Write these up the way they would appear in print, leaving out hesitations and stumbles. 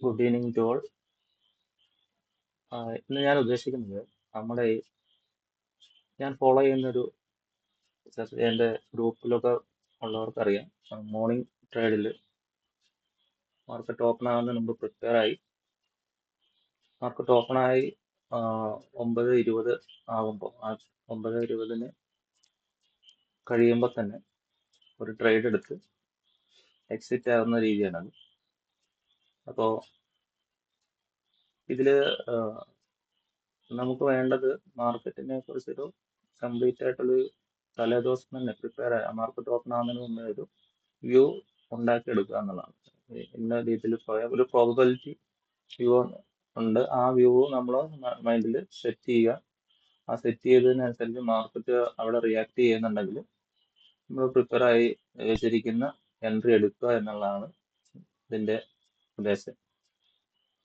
Good evening to all. ഇന്ന് ഞാൻ ഉദ്ദേശിക്കുന്നത് നമ്മുടെ ഞാൻ ഫോളോ ചെയ്യുന്നൊരു എൻ്റെ ഗ്രൂപ്പിലൊക്കെ ഉള്ളവർക്കറിയാം. മോർണിംഗ് ട്രേഡിൽ മാർക്കറ്റ് ഓപ്പൺ ആകുന്നതിന് മുമ്പ് പ്രിപ്പയർ ആയി മാർക്കറ്റ് ഓപ്പൺ ആയി 9:20 ആകുമ്പോൾ 9:20 കഴിയുമ്പോൾ തന്നെ ഒരു ട്രേഡ് എടുത്ത് എക്സിറ്റ് ആകുന്ന രീതിയാണത്. അപ്പോൾ ഇതിൽ നമുക്ക് വേണ്ടത് മാർക്കറ്റിനെ കുറിച്ചൊരു കംപ്ലീറ്റ് ആയിട്ടുള്ളൊരു തലേദിവസം തന്നെ പ്രിപ്പയർ ആയി മാർക്കറ്റ് ഓപ്പൺ ആകുന്നതിന് മുന്നേ ഒരു വ്യൂ ഉണ്ടാക്കിയെടുക്കുക എന്നുള്ളതാണ്. ഇന്ന രീതിയിൽ പോയ ഒരു പ്രോബബിലിറ്റി വ്യൂ ഉണ്ട്. ആ വ്യൂ നമ്മൾ മൈൻഡിൽ സെറ്റ് ചെയ്യുക. ആ സെറ്റ് ചെയ്തതിനനുസരിച്ച് മാർക്കറ്റ് അവിടെ റിയാക്ട് ചെയ്യുന്നുണ്ടെങ്കിൽ നമ്മൾ പ്രിപ്പയർ ആയി വെച്ചിരിക്കുന്ന എൻട്രി എടുക്കുക എന്നുള്ളതാണ് ഇതിന്റെ ഉദ്ദേശം.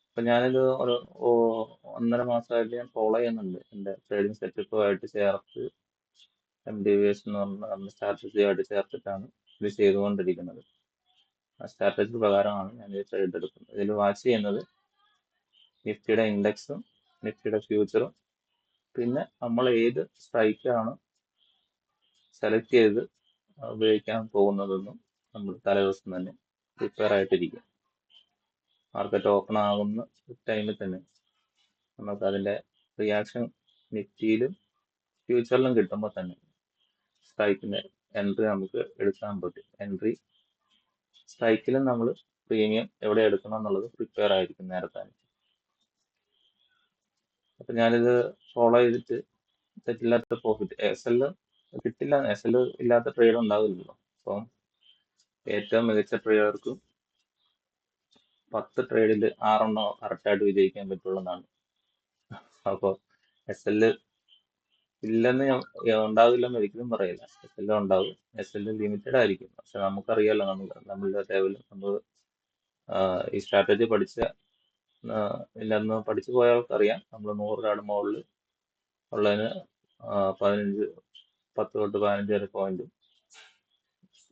അപ്പൊ ഞാനിത് ഒരു 1.5 മാസമായിട്ട് ഞാൻ ഫോളോ ചെയ്യുന്നുണ്ട്. എൻ്റെ ട്രേഡിംഗ് സെറ്റപ്പുമായിട്ട് ചേർത്ത് MDVS എന്ന് പറഞ്ഞ സ്ട്രാറ്റജിയായിട്ട് ചേർത്തിട്ടാണ് ഇത് ചെയ്തുകൊണ്ടിരിക്കുന്നത്. ആ സ്ട്രാറ്റജി പ്രകാരമാണ് ഞാൻ ഈ ട്രേഡ് എടുക്കുന്നത്. ഇതിൽ വാച്ച് ചെയ്യുന്നത് നിഫ്റ്റിയുടെ ഇൻഡെക്സും നിഫ്റ്റിയുടെ ഫ്യൂച്ചറും പിന്നെ നമ്മൾ ഏത് സ്ട്രൈക്കാണ് സെലക്ട് ചെയ്ത് ഉപയോഗിക്കാൻ പോകുന്നതെന്നും നമ്മൾ തലേദിവസം തന്നെ പ്രിപ്പയർ ആയിട്ടിരിക്കും. മാർക്കറ്റ് ഓപ്പൺ ആകുന്ന ടൈമിൽ തന്നെ നമുക്ക് അതിന്റെ റിയാക്ഷൻ നിഫ്റ്റിയിലും ഫ്യൂച്ചറിലും കിട്ടുമ്പോൾ തന്നെ സ്ട്രൈക്കിന്റെ എൻട്രി നമുക്ക് എടുക്കാൻ പറ്റും. എൻട്രി സ്ട്രൈക്കിലും നമ്മൾ പ്രീമിയം എവിടെ എടുക്കണം എന്നുള്ളത് പ്രിപ്പയർ ആയിരിക്കും നേരത്തെ. അപ്പൊ ഞാനിത് ഫോളോ ചെയ്തിട്ട് തെറ്റില്ലാത്ത പ്രോഫിറ്റ് SL കിട്ടില്ല, SL ഇല്ലാത്ത ട്രേഡ് ഉണ്ടാവില്ലല്ലോ. അപ്പം ഏറ്റവും മികച്ച ട്രേഡർക്ക് 10 ട്രേഡിൽ 6 കറക്റ്റായിട്ട് വിജയിക്കാൻ പറ്റുള്ളതാണ്. അപ്പോൾ SL ഇല്ലെന്ന് ഉണ്ടാവില്ലെന്ന് ഒരിക്കലും പറയില്ല. SL ഉണ്ടാവും, SL ലിമിറ്റഡ് ആയിരിക്കും. പക്ഷെ നമുക്കറിയാലോ, നമ്മളുടെ ലെവൽ നമ്മൾ ഈ സ്ട്രാറ്റജി ഇല്ലെന്ന് പഠിച്ചു പോയ ആൾക്കറിയാം. നമ്മൾ 100 രൂപയുടെ മുകളിൽ ഉള്ളതിന് 10 തൊട്ട് 15 വരെ പോയിന്റും,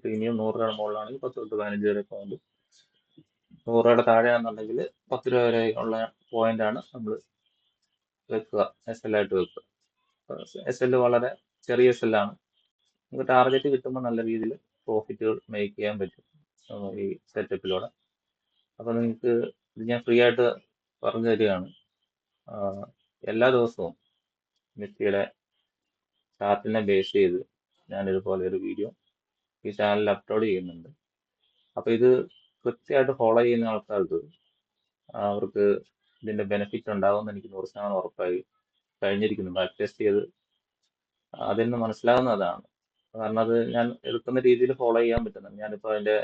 പ്രീമിയം 100 രൂപയുടെ മുകളിലാണെങ്കിൽ 10 തൊട്ട് 15 വരെ പോയിന്റും, 100 രൂപയുടെ താഴെയാണെന്നുണ്ടെങ്കിൽ 10 രൂപ വരെ ഉള്ള പോയിന്റാണ് നമ്മൾ വെക്കുക, SL ആയിട്ട് വെക്കുക. SL വളരെ ചെറിയ SL ആണ്. നമുക്ക് ടാർഗറ്റ് കിട്ടുമ്പോൾ നല്ല രീതിയിൽ പ്രോഫിറ്റുകൾ മേക്ക് ചെയ്യാൻ പറ്റും ഈ സെറ്റപ്പിലൂടെ. അപ്പൊ നിങ്ങൾക്ക് ഇത് ഞാൻ ഫ്രീ ആയിട്ട് പറഞ്ഞു തരികയാണ്. എല്ലാ ദിവസവും നിഫ്റ്റിയുടെ ചാർട്ടിനെ ബേസ് ചെയ്ത് ഞാൻ ഇതുപോലെ ഒരു വീഡിയോ ഈ ചാനലിൽ അപ്ലോഡ് ചെയ്യുന്നുണ്ട്. അപ്പൊ ഇത് കൃത്യമായിട്ട് ഫോളോ ചെയ്യുന്ന ആൾക്കാർക്ക് അവർക്ക് ഇതിന്റെ ബെനിഫിറ്റ് ഉണ്ടാവുമെന്ന് എനിക്ക് 100% ഉറപ്പായി കഴിഞ്ഞിരിക്കുന്നു. ബാക്ക് ടെസ്റ്റ് ചെയ്ത് അതിൽ നിന്ന് മനസ്സിലാവുന്നതാണ്. കാരണം അത് ഞാൻ എടുക്കുന്ന രീതിയിൽ ഫോളോ ചെയ്യാൻ പറ്റുന്നുണ്ട്. ഞാനിപ്പോൾ അതിന്റെ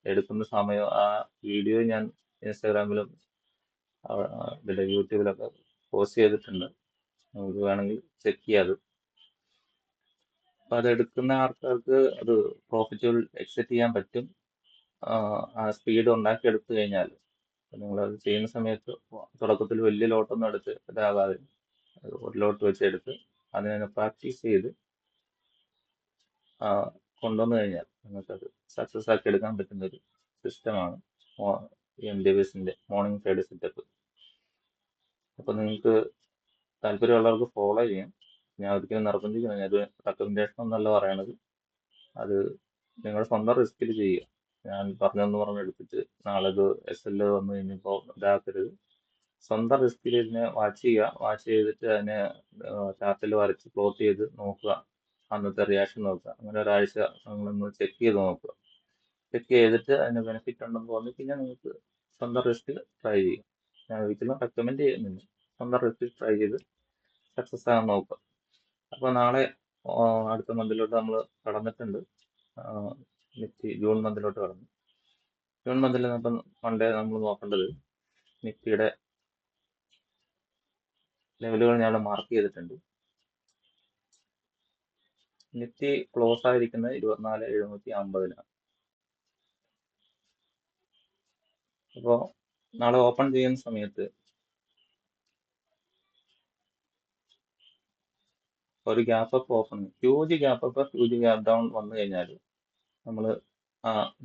എടുക്കുന്ന സമയം ആ വീഡിയോ ഞാൻ ഇൻസ്റ്റാഗ്രാമിലും ഇതിന്റെ യൂട്യൂബിലൊക്കെ പോസ്റ്റ് ചെയ്തിട്ടുണ്ട്. നമുക്ക് വേണമെങ്കിൽ ചെക്ക് ചെയ്യാത്. അപ്പൊ അത് എടുക്കുന്ന ആൾക്കാർക്ക് അത് പ്രോഫിറ്റുകൾ എക്സിറ്റ് ചെയ്യാൻ പറ്റും. ആ സ്പീഡ് ഉണ്ടാക്കി എടുത്തു കഴിഞ്ഞാൽ നിങ്ങൾ അത് ചെയ്യുന്ന സമയത്ത് തുടക്കത്തിൽ വലിയ ലോട്ടൊന്നും എടുത്ത് ഇതാകാതെ ഒരു ലോട്ട് വെച്ചെടുത്ത് അതിനെ പ്രാക്ടീസ് ചെയ്ത് കൊണ്ടുവന്നു കഴിഞ്ഞാൽ നിങ്ങൾക്കത് സക്സസ് ആക്കി എടുക്കാൻ പറ്റുന്ന ഒരു സിസ്റ്റമാണ് MDVSന്റെ മോർണിംഗ് ട്രേഡ് സെറ്റപ്പ്. അപ്പൊ നിങ്ങൾക്ക് താല്പര്യമുള്ളവർക്ക് ഫോളോ ചെയ്യാം. ഞാൻ ഒരിക്കലും നിർബന്ധിക്കണം, ഞാനൊരു റെക്കമെൻഡേഷൻ ഒന്നല്ല പറയണത്. അത് നിങ്ങൾ സ്വന്തം റിസ്കിൽ ചെയ്യുക. ഞാൻ പറഞ്ഞെന്ന് എടുത്തിട്ട് നാളെ ഇത് SL വന്നു കഴിഞ്ഞപ്പോൾ ഇതാക്കരുത്. സ്വന്തം റിസ്കിൽ ഇതിനെ വാച്ച് ചെയ്യുക. വാച്ച് ചെയ്തിട്ട് അതിനെ ചാർട്ടിൽ വരച്ച് പ്ലോട്ട് ചെയ്ത് നോക്കുക. അന്നത്തെ റിയാക്ഷൻ നോക്കുക. അങ്ങനെ ഒരാഴ്ച നിങ്ങളൊന്ന് ചെക്ക് ചെയ്ത് നോക്കുക. ചെക്ക് ചെയ്തിട്ട് അതിന് ബെനിഫിറ്റ് ഉണ്ടെന്ന് തോന്നി കഴിഞ്ഞാൽ നിങ്ങൾക്ക് സ്വന്തം റിസ്കിൽ ട്രൈ ചെയ്യാം. ഞാൻ ഒരിക്കലും റെക്കമെൻഡ് ചെയ്യുന്നില്ല. സ്വന്തം റിസ്കിൽ ട്രൈ ചെയ്ത് സക്സസ് ആകാൻ നോക്കുക. അപ്പോൾ നാളെ അടുത്ത മന്തിലോട്ട് നമ്മൾ കടന്നിട്ടുണ്ട്. നിഫ്റ്റി ജൂൺ മന്തിലോട്ട് കടന്നു. ജൂൺ മന്തിൽ ഇപ്പം മൺഡേ നമ്മൾ നോക്കേണ്ടത് നിഫ്റ്റിയുടെ ലെവലുകൾ ഞാൻ മാർക്ക് ചെയ്തിട്ടുണ്ട്. നിഫ്റ്റി ക്ലോസ് ആയിരിക്കുന്നത് 24,750-ലാണ്. അപ്പോൾ നാളെ ഓപ്പൺ ചെയ്യുന്ന സമയത്ത് ഒരു gap up open, huge gap up huge gap down വന്നു കഴിഞ്ഞാൽ നമ്മൾ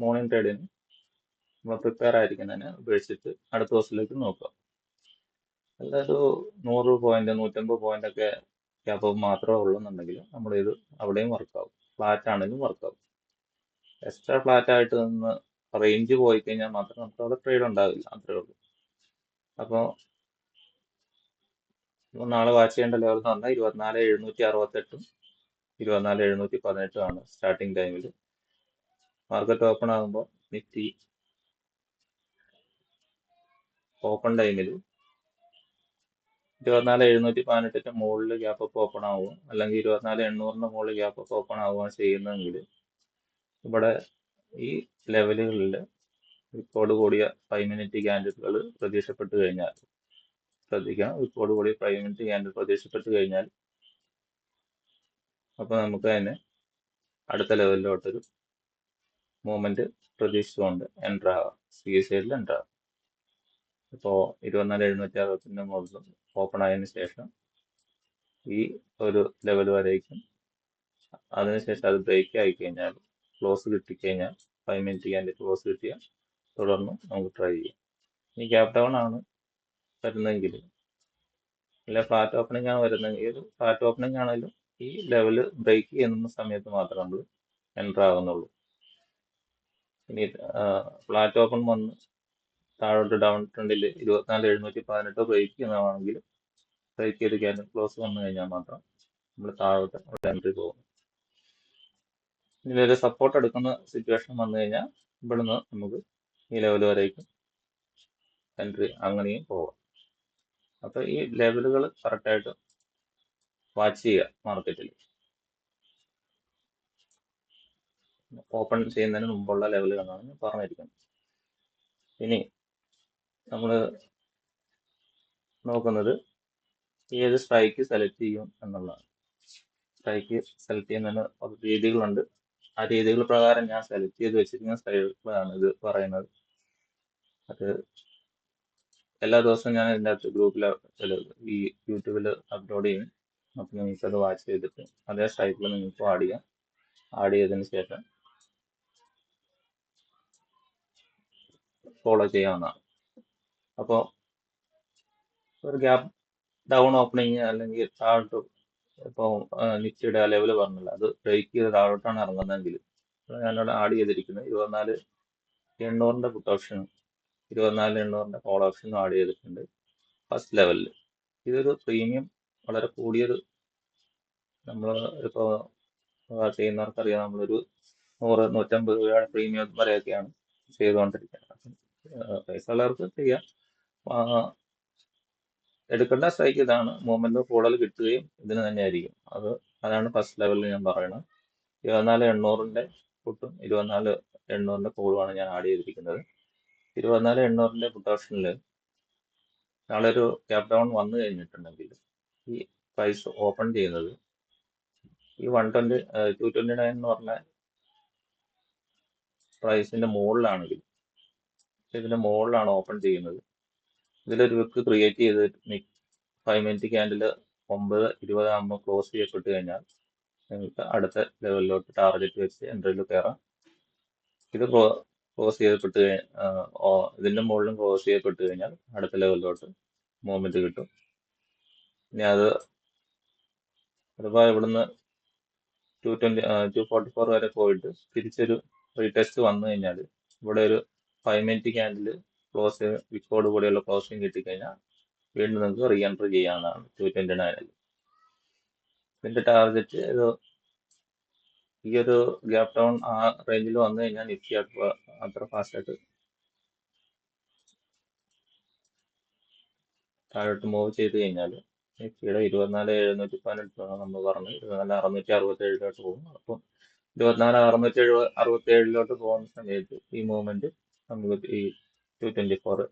മോർണിംഗ് ട്രേഡിന് നമ്മൾ പ്രിപ്പയർ ആയിരിക്കുന്നതിനെ ഉപേക്ഷിച്ചിട്ട് അടുത്ത ദിവസത്തിലേക്ക് നോക്കുക. അല്ലാതെ ഒരു 100 പോയിന്റ് 150 പോയിന്റ് ഒക്കെ ഗ്യാപ്പ് മാത്രമേ ഉള്ളൂന്നുണ്ടെങ്കിൽ നമ്മളിത് അവിടെയും വർക്കാവും. ഫ്ലാറ്റ് ആണെങ്കിലും വർക്കാവും. എക്സ്ട്രാ ഫ്ലാറ്റ് ആയിട്ട് നിന്ന് റേഞ്ച് പോയി കഴിഞ്ഞാൽ മാത്രം നമുക്ക് അവിടെ ട്രേഡ് ഉണ്ടാവില്ല. അത്രേ ഉള്ളൂ. അപ്പോൾ നാളെ വാച്ച് ചെയ്യേണ്ട ലെവൽ എന്ന് പറഞ്ഞാൽ 24,768 24,718 ആണ് സ്റ്റാർട്ടിങ് ടൈമിൽ. മാർക്കറ്റ് ഓപ്പൺ ആകുമ്പോൾ നിഫ്റ്റി ഓപ്പൺ ടൈമിൽ 24,718 മുകളിൽ ഗ്യാപ്പ് അപ്പ് ഓപ്പൺ ആവുക, അല്ലെങ്കിൽ 24,800 മുകളിൽ ഗ്യാപ്പ് അപ്പ് ഓപ്പൺ ആവുകയാണ് ചെയ്യുന്നതെങ്കിൽ ഇവിടെ ഈ ലെവലുകളിൽ വിപ്പോട് കൂടിയ 5 മിനിറ്റ് ക്യാൻഡിലുകൾ പ്രതീക്ഷപ്പെട്ട് കഴിഞ്ഞാൽ, ശ്രദ്ധിക്കാം, വിപ്പോട് കൂടിയ 5 മിനിറ്റ് ക്യാൻഡിൽ പ്രതീക്ഷപ്പെട്ട് കഴിഞ്ഞാൽ അപ്പോൾ നമുക്ക് അതിനെ അടുത്ത ലെവലിലോട്ടൊരു മൂവ്മെന്റ് പ്രതീക്ഷിച്ചുകൊണ്ട് എൻ്റർ ആവാം. സി സൈഡിൽ എൻ്റർ ആവാം. ഇപ്പോൾ 24,760 മുകളിൽ ഓപ്പൺ ആയതിനു ശേഷം ഈ ഒരു ലെവൽ വരേക്കും, അതിനുശേഷം അത് ബ്രേക്ക് ആയി കഴിഞ്ഞാൽ, ക്ലോസ് കിട്ടിക്കഴിഞ്ഞാൽ, 5 മിനിറ്റ് ക്യാൻഡിൽ ക്ലോസ് കിട്ടിയാൽ തുടർന്ന് നമുക്ക് ട്രൈ ചെയ്യാം. ഈ ഗ്യാപ് ഡൗൺ ആണ് വരുന്നതെങ്കിൽ, അല്ലെ ഫ്ലാറ്റ് ഓപ്പണിംഗ് ആണ് വരുന്നതെങ്കിൽ, ഫ്ലാറ്റ് ഓപ്പണിംഗ് ആണെങ്കിലും ഈ ലെവല് ബ്രേക്ക് ചെയ്യുന്ന സമയത്ത് മാത്രമേ നമ്മൾ എൻ്റർ ആകുന്നുള്ളൂ. ഇനി ഫ്ലാറ്റ് ഓപ്പൺ വന്ന് താഴോട്ട് ഡൗൺ ട്രെൻഡിൽ 24,718 ബ്രേക്ക് ചെയ്യുന്നതാണെങ്കിൽ, ബ്രേക്ക് ചെയ്ത് ക്യാൻഡിൽ ക്ലോസ് വന്നു കഴിഞ്ഞാൽ മാത്രം നമ്മൾ താഴോട്ട് എൻട്രി പോകും. ഇനി ഒരു സപ്പോർട്ട് എടുക്കുന്ന സിറ്റുവേഷൻ വന്നു കഴിഞ്ഞാൽ ഇവിടുന്ന് നമുക്ക് ഈ ലെവൽ വരേക്കും എൻട്രി അങ്ങനെയും പോവാം. അപ്പൊ ഈ ലെവലുകൾ കറക്റ്റായിട്ട് വാച്ച് ചെയ്യുക. മാർക്കറ്റിൽ ഓപ്പൺ ചെയ്യുന്നതിന് മുമ്പുള്ള ലെവലുകളാണ് ഞാൻ പറഞ്ഞിരിക്കുന്നത്. ഇനി നമ്മൾ നോക്കുന്നത് ഏത് സ്ട്രൈക്ക് സെലക്ട് ചെയ്യും എന്നുള്ളതാണ്. സ്ട്രൈക്ക് സെലക്ട് ചെയ്യുന്നതിന് രീതികളുണ്ട്. ആ രീതികൾ പ്രകാരം ഞാൻ സെലക്ട് ചെയ്ത് വെച്ചിരിക്കുന്ന സ്ട്രൈക്കുകളാണ് ഇത് പറയുന്നത്. അത് എല്ലാ ദിവസവും ഞാൻ ഇതിൻ്റെ അകത്ത് ഗ്രൂപ്പിൽ ഈ യൂട്യൂബിൽ അപ്ലോഡ് ചെയ്യും. അപ്പോൾ നിങ്ങൾക്ക് അത് വാച്ച് ചെയ്തിട്ട് അതേ സ്ട്രൈക്കിൽ നിങ്ങൾക്ക് ആഡ് ചെയ്യാം. ആഡ് ചെയ്തതിന് ശേഷം ഫോളോ ചെയ്യാവുന്നതാണ്. അപ്പോൾ ഒരു ഗ്യാപ്പ് ഡൗൺ ഓപ്പണിങ് അല്ലെങ്കിൽ താഴോട്ട്, ഇപ്പോൾ നിഫ്റ്റിയുടെ ലെവൽ പറഞ്ഞില്ല, അത് ബ്രേക്ക് ചെയ്ത് താഴോട്ടാണ് ഇറങ്ങുന്നതെങ്കിൽ ഞാനിവിടെ ആഡ് ചെയ്തിരിക്കുന്നത് 24,800 പുട്ട് ഓപ്ഷനും 24,800 കോൾ ഓപ്ഷനും ആഡ് ചെയ്തിട്ടുണ്ട് ഫസ്റ്റ് ലെവലിൽ. ഇതൊരു പ്രീമിയം വളരെ കൂടിയൊരു, നമ്മൾ ഇപ്പോൾ ചെയ്യുന്നവർക്കറിയാം, നമ്മളൊരു 100-150 രൂപയുടെ പ്രീമിയം വരെയൊക്കെയാണ് ചെയ്തുകൊണ്ടിരിക്കുന്നത്. പൈസ ഉള്ളവർക്ക് ചെയ്യാം. എടുക്കേണ്ട സ്ട്രൈക്ക് ഇതാണ്. മൂവ്മെന്റ് കൂടുതൽ കിട്ടുകയും ഇതിന് തന്നെയായിരിക്കും. അതാണ് ഫസ്റ്റ് ലെവലിൽ ഞാൻ പറയുന്നത്. 24,800 പുട്ടും 24,800 കോളുമാണ് ഞാൻ ആഡ് ചെയ്തിരിക്കുന്നത്. 24,800 പുട്ട് ഓപ്ഷനിൽ നാളെ ഒരു ഗ്യാപ് ഡൗൺ വന്നു കഴിഞ്ഞിട്ടുണ്ടെങ്കിൽ ഈ പ്രൈസ് ഓപ്പൺ ചെയ്യുന്നത് ഈ 229 എന്ന് പറഞ്ഞ പ്രൈസിന്റെ മുകളിലാണെങ്കിൽ, ഇതിന്റെ മുകളിലാണ് ഓപ്പൺ ചെയ്യുന്നത്, ഇതിലൊരു വിക്ക് ക്രിയേറ്റ് ചെയ്ത് 5 മിനിറ്റ് ക്യാൻഡിൽ 9:20 ആകുമ്പോൾ ക്ലോസ് ചെയ്യപ്പെട്ട് കഴിഞ്ഞാൽ നിങ്ങൾക്ക് അടുത്ത ലെവലിലോട്ട് ടാർഗറ്റ് വെച്ച് എൻട്രിയിൽ കയറാം. ഇത് ക്ലോസ് ചെയ്യപ്പെട്ട് ഇതിന്റെ മുകളിലും ക്ലോസ് ചെയ്യപ്പെട്ട് കഴിഞ്ഞാൽ അടുത്ത ലെവലിലോട്ട് മൂവ്മെന്റ് കിട്ടും. ഇനി അഥവാ ഇവിടുന്ന് 244 വരെ പോയിട്ട് തിരിച്ചൊരു റീടെസ്റ്റ് വന്നു കഴിഞ്ഞാൽ ഇവിടെ ഒരു 5 മിനിറ്റ് ക്യാൻഡിൽ ക്ലോസ് വിക്കോട് കൂടിയുള്ള ക്ലോസിങ് കിട്ടിക്കഴിഞ്ഞാൽ വീണ്ടും നിങ്ങൾക്ക് റീ എൻട്രി ചെയ്യാവുന്നതാണ് 229. ഇതിന്റെ ടാർഗറ്റ് ഈ ഒരു ഗ്യാപ് ഡൗൺ ആ റേഞ്ചിൽ വന്നു കഴിഞ്ഞാൽ നിഫ്റ്റി അത്ര ഫാസ്റ്റായിട്ട് താഴോട്ട് മൂവ് ചെയ്ത് കഴിഞ്ഞാൽ നിഫ്റ്റിയുടെ 24,718 നമ്മൾ പറഞ്ഞു 24,667 പോകും. അപ്പം 24,667 പോകുന്ന സമയത്ത് ഈ മൂവ്മെന്റ് നമുക്ക് ഈ 224,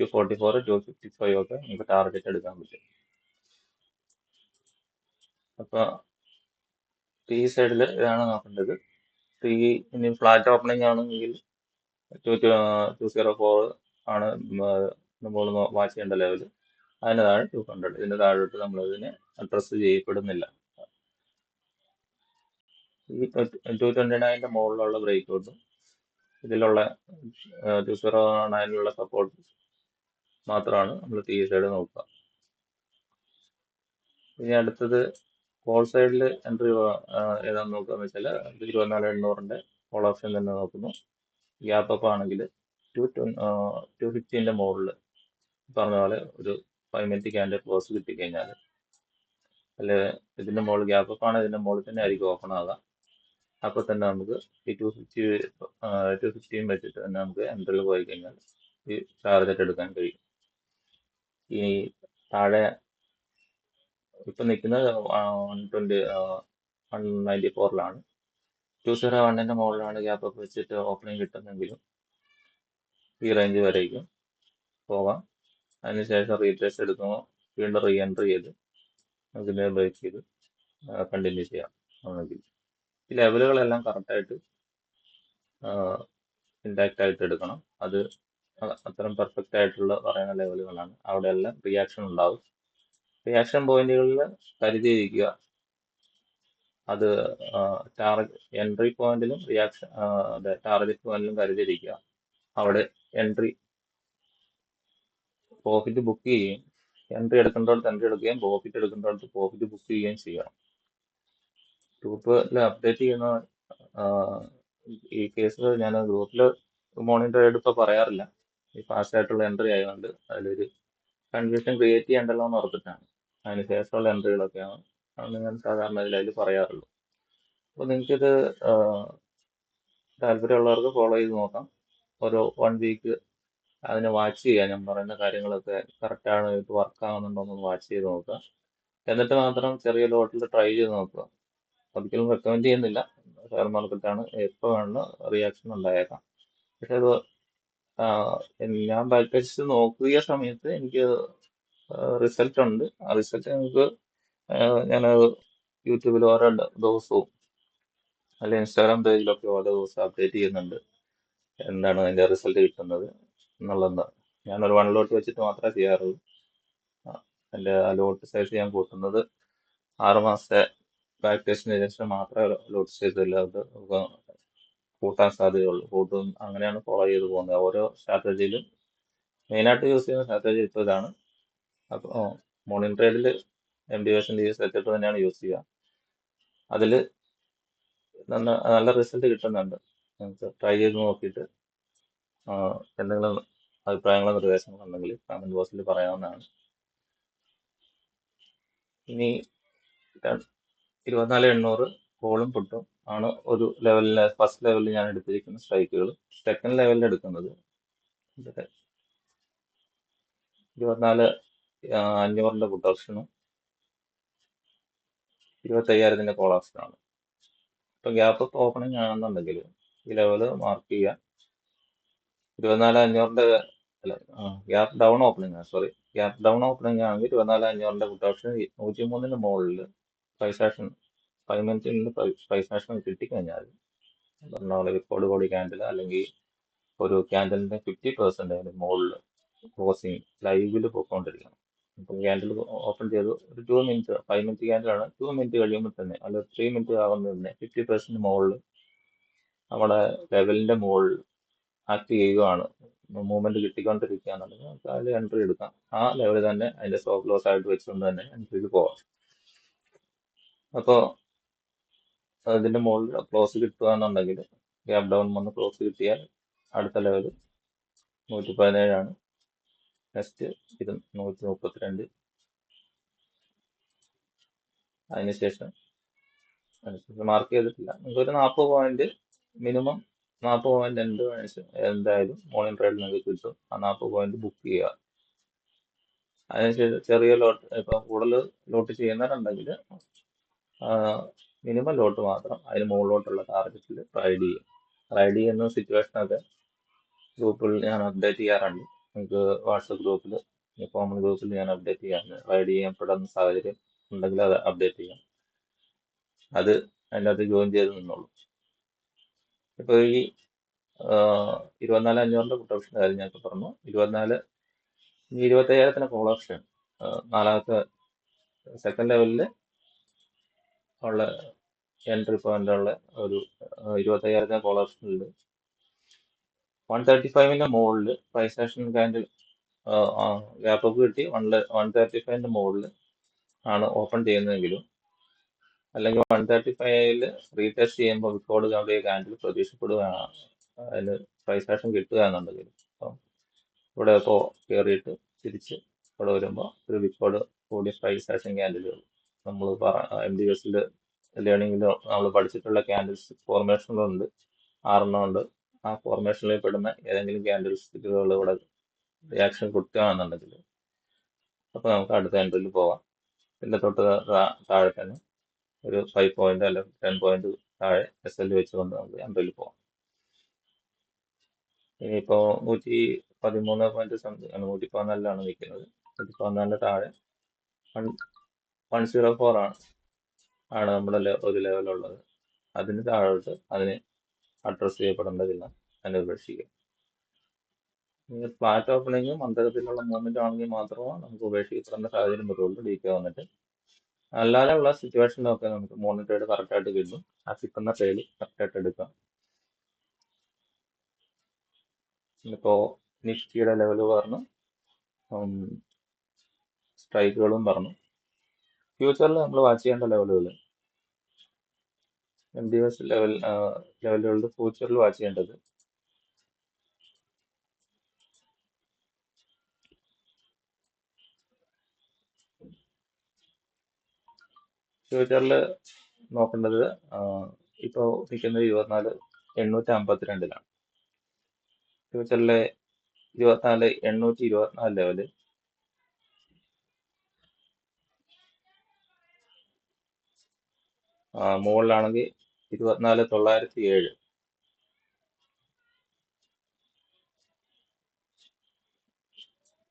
244, 255 ഒക്കെ നമുക്ക് ടാർഗറ്റ് എടുക്കാൻ പറ്റും. അപ്പൊ ഈ സൈഡിൽ ഇതാണ് നോക്കേണ്ടത്. ഇനി ഫ്ലാറ്റ് ഓപ്പണിംഗ് ആണെങ്കിൽ 204 ആണ് നമ്മൾ വാച്ച് ചെയ്യേണ്ട ലെവൽ. അതിന് താഴെ 200. ഇതിന്റെ താഴോട്ട് നമ്മളതിനെ അഡ്രസ് ചെയ്യപ്പെടുന്നില്ല. ഈ 229 മുകളിലുള്ള ബ്രേക്ക് ഔട്ടും ഇതിലുള്ള 209 സപ്പോർട്ട് മാത്രമാണ് നമ്മൾ ടി സൈഡ് നോക്കുക. ഇനി അടുത്തത് കോൾ സൈഡിൽ എൻട്രി ഏതാണെന്ന് നോക്കുകയെന്ന് വെച്ചാൽ 24,800 കോൾ ഓപ്ഷൻ തന്നെ നോക്കുന്നു. ഗ്യാപ്പ് അപ്പ് ആണെങ്കിൽ 250 മുകളിൽ പറഞ്ഞ പോലെ ഒരു 5 മിനിറ്റ് ക്യാൻഡിൽ ക്ലോസ് കിട്ടിക്കഴിഞ്ഞാൽ, അല്ലെ ഇതിന്റെ മുകളിൽ ഗ്യാപ്പ് അപ്പ് ആണ്, ഇതിന്റെ മുകളിൽ തന്നെ ആയിരിക്കും ഓപ്പൺ ആകുക. അപ്പോൾ തന്നെ നമുക്ക് ഈ 250 വെച്ചിട്ട് തന്നെ നമുക്ക് എൻട്രിയിൽ പോയി കഴിഞ്ഞാൽ ഈ ടാർഗറ്റ് എടുക്കാൻ കഴിയും. ഈ താഴെ ഇപ്പൊ നിൽക്കുന്നത് 194 201 മുകളിലാണ് ഗ്യാപ്പ് അപ്പ് വെച്ചിട്ട് ഓപ്പണിംഗ് കിട്ടുന്നെങ്കിലും ഈ റേഞ്ച് വരേക്കും പോകാം. അതിനുശേഷം റീട്രേസ് എടുക്കുമ്പോൾ വീണ്ടും റീ എൻട്രി ചെയ്ത് അതിനെ ബ്രേക്ക് ചെയ്ത് കണ്ടിന്യൂ ചെയ്യാം. ആണെങ്കിൽ ഈ ലെവലുകളെല്ലാം കറക്റ്റായിട്ട് ഇൻടാക്റ്റ് ആയിട്ട് എടുക്കണം. അത് അത്തരം പെർഫെക്റ്റ് ആയിട്ടുള്ള പറയുന്ന ലെവലുകളാണ്. അവിടെയെല്ലാം റിയാക്ഷൻ ഉണ്ടാവും. റിയാക്ഷൻ പോയിന്റുകളിൽ കരുതിയിരിക്കുക. അത് എൻട്രി പോയിന്റിലും റിയാക്ഷൻ ടാർഗറ്റ് പോയിന്റിലും കരുതിയിരിക്കുക. അവിടെ എൻട്രി പ്രോഫിറ്റ് ബുക്ക് ചെയ്യുകയും എൻട്രി എടുക്കേണ്ടടുത്ത് എൻട്രി എടുക്കുകയും പ്രോഫിറ്റ് എടുക്കേണ്ടടുത്ത് പ്രോഫിറ്റ് ബുക്ക് ചെയ്യുകയും ചെയ്യണം. ഗ്രൂപ്പിൽ അപ്ഡേറ്റ് ചെയ്യുന്ന ഈ കേസ് ഞാൻ ഗ്രൂപ്പിൽ മോർണിംഗ് ട്രേഡ് ഇപ്പോൾ പറയാറില്ല. ഈ ഫാസ്റ്റ് ആയിട്ടുള്ള എൻട്രി ആയതുകൊണ്ട് അതിലൊരു കൺഫ്യൂഷൻ ക്രിയേറ്റ് ചെയ്യണ്ടല്ലോ എന്ന് ഓർത്തിട്ടാണ്. അതിന് ശേഷമുള്ള എൻട്രികളൊക്കെയാണ് ഞാൻ സാധാരണ അതിൽ പറയാറുള്ളൂ. അപ്പോൾ നിങ്ങൾക്കിത് താല്പര്യമുള്ളവർക്ക് ഫോളോ ചെയ്ത് നോക്കാം. ഒരു 1 വീക്ക് അതിനെ വാച്ച് ചെയ്യുക. ഞാൻ പറയുന്ന കാര്യങ്ങളൊക്കെ കറക്റ്റാണ്, ഇത് വർക്ക് ആകുന്നുണ്ടോ എന്ന് വാച്ച് ചെയ്ത് നോക്കുക. എന്നിട്ട് മാത്രം ചെറിയ ലോട്ടിൽ ട്രൈ ചെയ്ത് നോക്കുക. ഒരിക്കലും റെക്കമെൻഡ് ചെയ്യുന്നില്ല. ഷെയർ മാർക്കറ്റാണ്, എപ്പോൾ വേണമെങ്കിലും റിയാക്ഷൻ ഉണ്ടായേക്കാം. പക്ഷെ അത് ഞാൻ ബാക്ക് ടെസ്റ്റ് നോക്കിയ സമയത്ത് എനിക്ക് റിസൾട്ട് ഉണ്ട്. ആ റിസൾട്ട് നിങ്ങൾക്ക് ഞാൻ യൂട്യൂബിൽ ഓരോ ദിവസവും അല്ലെങ്കിൽ ഇൻസ്റ്റാഗ്രാം പേജിലൊക്കെ ഓരോ ദിവസം അപ്ഡേറ്റ് ചെയ്യുന്നുണ്ട് എന്താണ് അതിന്റെ റിസൾട്ട് കിട്ടുന്നത് എന്നുള്ളത്. ഞാനൊരു 1 ലോട്ട് വെച്ചിട്ട് മാത്രമേ ചെയ്യാറുള്ളൂ. എൻ്റെ ആ ലോട്ട് സൈസ് ഞാൻ കൂട്ടുന്നത് 6 മാസത്തെ ബാക്ക് ടെസ്റ്റിന് ശേഷം മാത്രമേ ലോട്ട് സൈസ് ഇല്ലാതെ കൂട്ടാൻ സാധ്യതയുള്ളൂ. കൂട്ടും അങ്ങനെയാണ് ഫോളോ ചെയ്ത് പോകുന്നത്. ഓരോ സ്ട്രാറ്റജിയിലും മെയിനായിട്ട് യൂസ് ചെയ്യുന്ന സ്ട്രാറ്റജി ഇപ്പോൾ ഇതാണ്. അപ്പോൾ മോർണിംഗ് ട്രേഡിൽ MD സെറ്റപ്പ് തന്നെയാണ് യൂസ് ചെയ്യുക. അതിൽ നല്ല റിസൾട്ട് കിട്ടുന്നുണ്ട്. നമുക്ക് ട്രൈ ചെയ്ത് നോക്കിയിട്ട് എന്തെങ്കിലും അഭിപ്രായങ്ങളോ നിർദ്ദേശങ്ങളോ ഉണ്ടെങ്കിൽ കമന്റ് ബോക്സിൽ പറയാവുന്നതാണ്. ഇനി 24,800 കോളും പുട്ടും ആണ് ഒരു ലെവലിൽ, ഫസ്റ്റ് ലെവലിൽ ഞാൻ എടുത്തിരിക്കുന്ന സ്ട്രൈക്കുകൾ. സെക്കൻഡ് ലെവലിൽ എടുക്കുന്നത് 24,500 പുട്ട് ഓപ്ഷനും 25,000 കോൾ ഓപ്ഷനാണ്. ഇപ്പൊ ഗ്യാപ്പ് അപ്പ് ഓപ്പണിംഗ് ആണെന്നുണ്ടെങ്കിൽ ഈ ലെവല് മാർക്ക് ചെയ്യുക. 24,500 അല്ല, ഗ്യാപ്പ് ഡൗൺ ഓപ്പണിംഗ് ആണ്, സോറി. ഗ്യാപ്പ് ഡൗൺ ഓപ്പണിംഗ് ആണെങ്കിൽ 24,500 പുട്ട് ഓപ്ഷൻ 103 മുകളിൽ പ്രൈസ് ആക്ഷൻ 5 മിനിറ്റിൽ പ്രൈസ് ആക്ഷൻ കിട്ടിക്കഴിഞ്ഞാൽ പറഞ്ഞ പോലെ റിക്കോർഡ് ബോഡി ക്യാൻഡിൽ അല്ലെങ്കിൽ ഒരു ക്യാൻഡലിന്റെ 50% മുകളിൽ ക്ലോസിങ് ലൈവിൽ പോയിക്കൊണ്ടിരിക്കണം. ഇപ്പം ക്യാൻഡിൽ ഓപ്പൺ ചെയ്ത് ഒരു 2 മിനിറ്റ്, 5 മിനിറ്റ് ക്യാൻഡിലാണ്, 2 മിനിറ്റ് കഴിയുമ്പോൾ തന്നെ അല്ല 3 മിനിറ്റ് ആകുമ്പോൾ തന്നെ 50% മുകളിൽ നമ്മുടെ ലെവലിന്റെ മുകളിൽ ആക്ട് ചെയ്യുകയാണ്, മൂവ്മെന്റ് കിട്ടിക്കൊണ്ടിരിക്കുകയാണെന്നുണ്ടെങ്കിൽ നമുക്ക് അതിൽ എൻട്രി എടുക്കാം. ആ ലെവൽ തന്നെ അതിന്റെ സ്റ്റോപ്പ് ലോസ് ആയിട്ട് വെച്ചുകൊണ്ട് തന്നെ എൻട്രിയിൽ പോവാം. അപ്പോൾ ഇതിന്റെ മുകളിൽ ക്ലോസ് കിട്ടുക എന്നുണ്ടെങ്കിൽ ഗ്യാപ് ഡൗൺ വന്ന് ക്ലോസ് കിട്ടിയാൽ അടുത്ത ലെവൽ 117 നെക്സ്റ്റ് ഇത് 132. അതിനുശേഷം മാർക്ക് ചെയ്തിട്ടില്ല. നിങ്ങൾക്ക് ഒരു 40 പോയിന്റ് മിനിമം 40 പോയിന്റ് എന്തായാലും മോർണിംഗ് ട്രേഡിൽ നിങ്ങൾക്ക് കിട്ടും. ആ 40 പോയിന്റ് ബുക്ക് ചെയ്യുക. അതിനുശേഷം ചെറിയ ലോട്ട്, ഇപ്പൊ കൂടുതൽ ലോട്ട് ചെയ്യുന്നവരുണ്ടെങ്കിൽ മിനിമം ലോട്ട് മാത്രം അതിന് മുകളിലോട്ടുള്ള ടാർഗറ്റിൽ റൈഡ് ചെയ്യും. റൈഡ് ചെയ്യുന്ന സിറ്റുവേഷനൊക്കെ ഗ്രൂപ്പിൽ ഞാൻ അപ്ഡേറ്റ് ചെയ്യാറുണ്ട്. നിങ്ങൾക്ക് വാട്സപ്പ് ഗ്രൂപ്പിൽ, കോമൺ ഗ്രൂപ്പിൽ ഞാൻ അപ്ഡേറ്റ് ചെയ്യാറുണ്ട്. റൈഡ് ചെയ്യപ്പെടുന്ന സാഹചര്യം ഉണ്ടെങ്കിൽ അത് അപ്ഡേറ്റ് ചെയ്യാം. അത് അതിൻ്റെ അകത്ത് ജോയിൻ ചെയ്ത് നിന്നോളൂ. ഇപ്പൊ ഈ 24,500 പുട്ട് ഓപ്ഷൻ കാര്യം ഞാൻ ഇപ്പൊ പറഞ്ഞു. 25,000 കോൾ ഓപ്ഷൻ നാലാമത്തെ സെക്കൻഡ് ലെവലിൽ ഉള്ള എൻട്രി പോയിന്റ് ഉള്ള ഒരു 25,000 കോൾ ഓപ്ഷനിൽ 135ന്റെ മുകളിൽ price action candle gap up കിട്ടി 135ന്റെ മുകളിൽ ആണ് ഓപ്പൺ ചെയ്യുന്നതെങ്കിലും അല്ലെങ്കിൽ 135ൽ റീടെസ്റ്റ് ചെയ്യുമ്പോൾ വിക്കോട് കമ്പനി ക്യാൻഡിൽ പ്രതീക്ഷപ്പെടുകയാണ് അതിന് പ്രൈസ് ആക്ഷൻ കിട്ടുക എന്നുണ്ടെങ്കിൽ അപ്പം ഇവിടെ ഇപ്പോൾ കയറിയിട്ട് തിരിച്ച് ഇവിടെ വരുമ്പോൾ ഒരു വിക്കോട് കൂടി പ്രൈസ് ആക്ഷൻ ക്യാൻഡിലുകൾ നമ്മൾ MDSൽ ലേണിംഗിൽ നമ്മൾ പഠിച്ചിട്ടുള്ള ക്യാൻഡിൽസ് ഫോർമേഷനുകളുണ്ട് 6 ഉണ്ട്. ആ ഫോർമേഷനിൽ പെടുന്ന ഏതെങ്കിലും ക്യാൻഡിൽസുകൾ ഇവിടെ റിയാക്ഷൻ കൊടുക്കുകയാണെന്നുണ്ടെങ്കിൽ അപ്പോൾ നമുക്ക് അടുത്ത എൻട്രിയിൽ പോവാം. പിന്നെ തൊട്ട് താഴെ തന്നെ ഒരു 5 പോയിന്റ് അല്ലെങ്കിൽ 10 പോയിന്റ് താഴെ SL വെച്ചുകൊണ്ട് നമുക്ക് എൻട്രിയിൽ പോവാം. ഇനിയിപ്പോ 113 സംതിങ് 114ലാണ് നിൽക്കുന്നത്. 114 താഴെ 104 ആണ് നമ്മുടെ ഒരു ലെവലുള്ളത്. അതിന് താഴോട്ട് അതിന് അഡ്രസ് ചെയ്യപ്പെടേണ്ടതില്ല എന്ന് ഉപേക്ഷിക്കുക. ഫ്ലാറ്റ് ഓപ്പണിങ് മന്ദഗതിയിലുള്ള മൂവ്മെന്റ് ആണെങ്കിൽ മാത്രമേ നമുക്ക് ഉപേക്ഷിക്കപ്പെടേണ്ട സാഹചര്യം വരുള്ളൂ. DK വന്നിട്ട് അല്ലാതെയുള്ള സിറ്റുവേഷനിലൊക്കെ നമുക്ക് മോർണിംഗ് ട്രേഡ് കറക്റ്റായിട്ട് കിട്ടും. ആ കിട്ടുന്ന ട്രേഡ് കറക്റ്റായിട്ട് എടുക്കാം. ഇപ്പോ നിഫ്റ്റിയുടെ ലെവൽ പറഞ്ഞു, സ്ട്രൈക്കുകളും പറഞ്ഞു. ഫ്യൂച്ചറിൽ നമ്മൾ വാച്ച് ചെയ്യേണ്ട ലെവലുകൾ MDS ലെവലുകളുടെ ഫ്യൂച്ചറിൽ വാച്ച് ചെയ്യേണ്ടത് ഫ്യൂച്ചറിൽ നോക്കേണ്ടത് ഇപ്പോൾ നിൽക്കുന്നത് 24,852 ഫ്യൂച്ചറിലെ 24,824 ലെവല് മുകളിലാണെങ്കിൽ 24,907.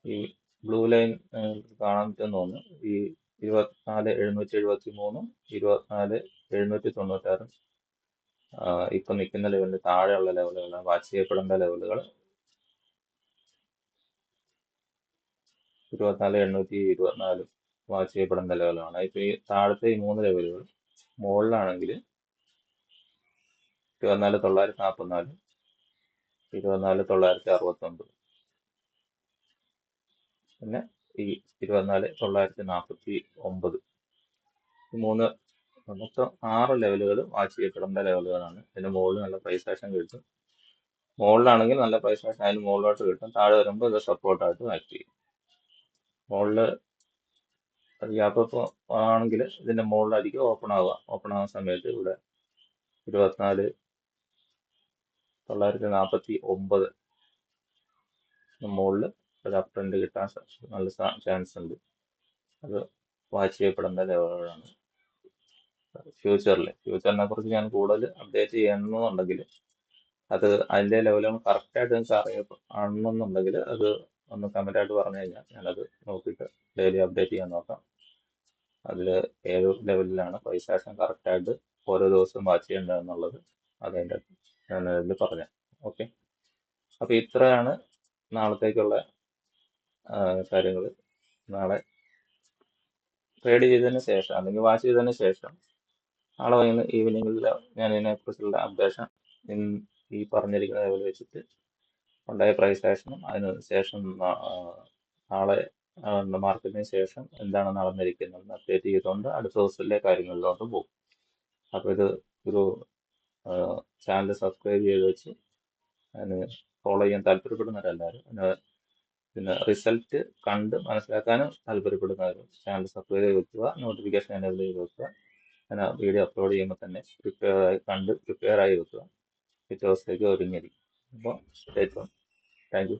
ഈ ബ്ലൂ ലൈൻ കാണാൻ പറ്റുമെന്ന് തോന്നുന്നു. ഈ 24,773 24,796 ഇപ്പൊ നിൽക്കുന്ന ലെവലിന് താഴെയുള്ള ലെവലുകളാണ് വാച്ച് ചെയ്യപ്പെടേണ്ട ലെവലുകൾ. 24,824 വാച്ച് ചെയ്യപ്പെടേണ്ട ലെവലാണ്. ഇപ്പൊ ഈ താഴത്തെ ഈ 3 ലെവലുകൾ മുകളിലാണെങ്കിൽ 24,944 24,969 പിന്നെ ഈ 24,949 ഈ 3 മൊത്തം 6 ലെവലുകൾ വാച്ച് ചെയ്യപ്പെടേണ്ട ലെവലുകളാണ്. ഇതിന്റെ മുകളിൽ നല്ല പ്രൈസ് ആക്ഷൻ കിട്ടും. മുകളിലാണെങ്കിൽ നല്ല പ്രൈസ് ആക്ഷൻ അതിന് മുകളിലോട്ട് കിട്ടും. താഴെ വരുമ്പോൾ ഇത് സപ്പോർട്ടായിട്ട് ആക്ട് ചെയ്യും. മുകളിൽ ഗ്യാപ്പ് അപ്പ് ആണെങ്കിൽ ഇതിന്റെ മുകളിലായിരിക്കും ഓപ്പൺ ആവുക. ഓപ്പൺ ആവുന്ന സമയത്ത് ഇവിടെ 24,949 മുകളിൽ ഒരു അപ് ട്രെൻഡ് കിട്ടാൻ നല്ല ചാൻസ് ഉണ്ട്. അത് വാച്ച് ചെയ്യപ്പെടേണ്ട ലെവലുകളാണ്. ഫ്യൂച്ചറിനെ കുറിച്ച് ഞാൻ കൂടുതൽ അപ്ഡേറ്റ് ചെയ്യണമെന്നുണ്ടെങ്കിൽ അത് അതിന്റെ ലെവലുകൾ കറക്റ്റായിട്ട് നിങ്ങൾക്ക് അറിയണമെന്നുണ്ടെങ്കിൽ അത് ഒന്ന് കമന്റ് ആയിട്ട് പറഞ്ഞു കഴിഞ്ഞാൽ ഞാനത് നോക്കിയിട്ട് ഡെയിലി അപ്ഡേറ്റ് ചെയ്യാൻ നോക്കാം. അതിൽ ഏത് ലെവലിലാണ് പ്രൈസ് ആക്ഷൻ കറക്റ്റായിട്ട് ഓരോ ദിവസവും വാച്ച് ചെയ്യേണ്ടതെന്നുള്ളത് അതിൻ്റെ ഞാൻ ഇതിൽ പറഞ്ഞു. ഓക്കെ, അപ്പൊ ഇത്രയാണ് നാളത്തേക്കുള്ള കാര്യങ്ങൾ. നാളെ ട്രേഡ് ചെയ്തതിന് ശേഷം അല്ലെങ്കിൽ വാച്ച് ചെയ്തതിന് ശേഷം നാളെ ഈവനിങ്ങിൽ ഞാൻ ഇതിനെക്കുറിച്ചുള്ള അപ്ഡേഷൻ ഈ പറഞ്ഞിരിക്കുന്ന ലെവൽ വെച്ചിട്ട് ഉണ്ടായ പ്രൈസ് ആക്ഷനും അതിന് ശേഷം നാളെ മാർക്കറ്റിന് ശേഷം എന്താണ് നടന്നിരിക്കുന്നത് അപ്ഡേറ്റ് ചെയ്തുകൊണ്ട് അടുത്ത ദിവസത്തിലെ കാര്യങ്ങളിലോട്ട് പോകും. അപ്പോൾ ഇത് ഒരു ചാനൽ സബ്സ്ക്രൈബ് ചെയ്ത് വെച്ച് അതിന് ഫോളോ ചെയ്യാൻ താല്പര്യപ്പെടുന്നവരെല്ലാവരും പിന്നെ റിസൾട്ട് കണ്ട് മനസ്സിലാക്കാനും താല്പര്യപ്പെടുന്നവരും ചാനൽ സബ്സ്ക്രൈബ് ചെയ്ത് വെക്കുക, നോട്ടിഫിക്കേഷൻ എനേബിൾ ചെയ്ത് വെക്കുക. അങ്ങനെ വീഡിയോ അപ്ലോഡ് ചെയ്യുമ്പോൾ തന്നെ പ്രിപ്പയർ ആയി വെക്കുക. പിറ്റേ ദിവസത്തേക്ക് ഒരുങ്ങിയിരിക്കും. അപ്പോൾ താങ്ക് യു.